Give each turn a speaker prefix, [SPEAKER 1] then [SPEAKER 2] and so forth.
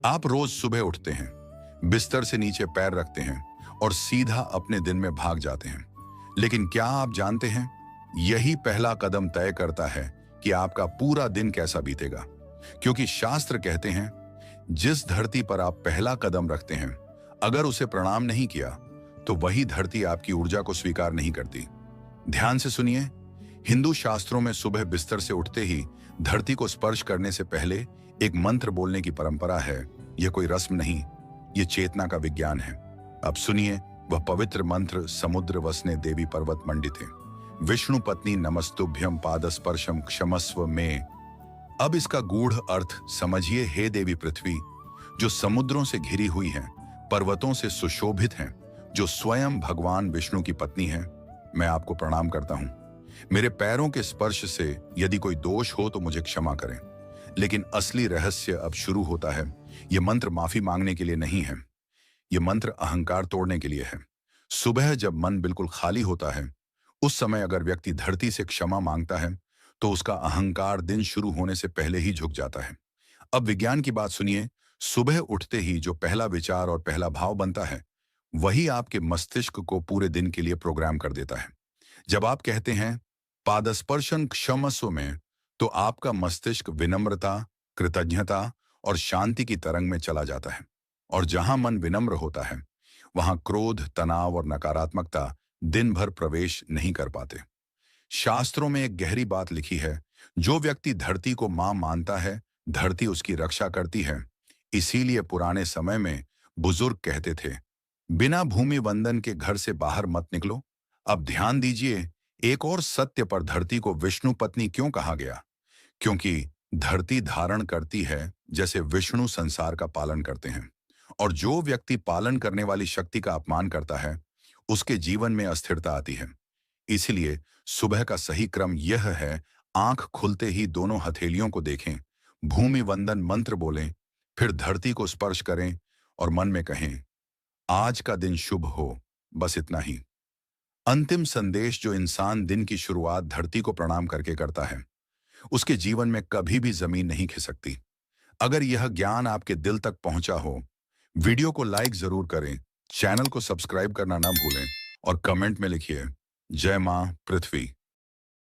[SPEAKER 1] आप रोज सुबह उठते हैं, बिस्तर से नीचे पैर रखते हैं और सीधा अपने दिन में भाग जाते हैं। लेकिन क्या आप जानते हैं, यही पहला कदम तय करता है कि आपका पूरा दिन कैसा बीतेगा। क्योंकि शास्त्र कहते हैं, जिस धरती पर आप पहला कदम रखते हैं, अगर उसे प्रणाम नहीं किया तो वही धरती आपकी ऊर्जा को स्वीकार नहीं करती। ध्यान से सुनिए, हिंदू शास्त्रों में सुबह बिस्तर से उठते ही धरती को स्पर्श करने से पहले एक मंत्र बोलने की परंपरा है। यह कोई रस्म नहीं, यह चेतना का विज्ञान है। अब सुनिए, वह पवित्र मंत्र समुद्र वसने देवी पर्वत मंडिते विष्णु पत्नी नमस्तुभ्यम पादस्पर्शम क्षमस्व में। अब इसका गूढ़ अर्थ समझिए। हे देवी पृथ्वी, जो समुद्रों से घिरी हुई है, पर्वतों से सुशोभित हैं, जो स्वयं भगवान विष्णु की पत्नी है, मैं आपको प्रणाम करता हूं। मेरे पैरों के स्पर्श से यदि कोई दोष हो तो मुझे क्षमा करें। लेकिन असली रहस्य अब शुरू होता है। यह मंत्र माफी मांगने के लिए नहीं है, यह मंत्र अहंकार तोड़ने के लिए है। सुबह जब मन बिल्कुल खाली होता है, उस समय अगर व्यक्ति धरती से क्षमा मांगता है तो उसका अहंकार दिन शुरू होने से पहले ही झुक जाता है। अब विज्ञान की बात सुनिए। सुबह उठते ही जो पहला विचार और पहला भाव बनता है, वही आपके मस्तिष्क को पूरे दिन के लिए प्रोग्राम कर देता है। जब आप कहते हैं पादस्पर्शन क्षमस्व में, तो आपका मस्तिष्क विनम्रता, कृतज्ञता और शांति की तरंग में चला जाता है। और जहां मन विनम्र होता है, वहां क्रोध, तनाव और नकारात्मकता दिन भर प्रवेश नहीं कर पाते। शास्त्रों में एक गहरी बात लिखी है, जो व्यक्ति धरती को मां मानता है, धरती उसकी रक्षा करती है। इसीलिए पुराने समय में बुजुर्ग कहते थे, बिना भूमि वंदन के घर से बाहर मत निकलो। अब ध्यान दीजिए, एक और सत्य पर धरती को विष्णु पत्नी क्यों कहा गया? क्योंकि धरती धारण करती है जैसे विष्णु संसार का पालन करते हैं। और जो व्यक्ति पालन करने वाली शक्ति का अपमान करता है, उसके जीवन में अस्थिरता आती है। इसलिए सुबह का सही क्रम यह है, आंख खुलते ही दोनों हथेलियों को देखें, भूमि वंदन मंत्र बोलें, फिर धरती को स्पर्श करें और मन में कहें, आज का दिन शुभ हो। बस इतना ही। अंतिम संदेश जो इंसान दिन की शुरुआत धरती को प्रणाम करके करता है, उसके जीवन में कभी भी जमीन नहीं खिसकती। अगर यह ज्ञान आपके दिल तक पहुंचा हो, वीडियो को लाइक जरूर करें, चैनल को सब्सक्राइब करना ना भूलें और कमेंट में लिखिए, जय मां पृथ्वी।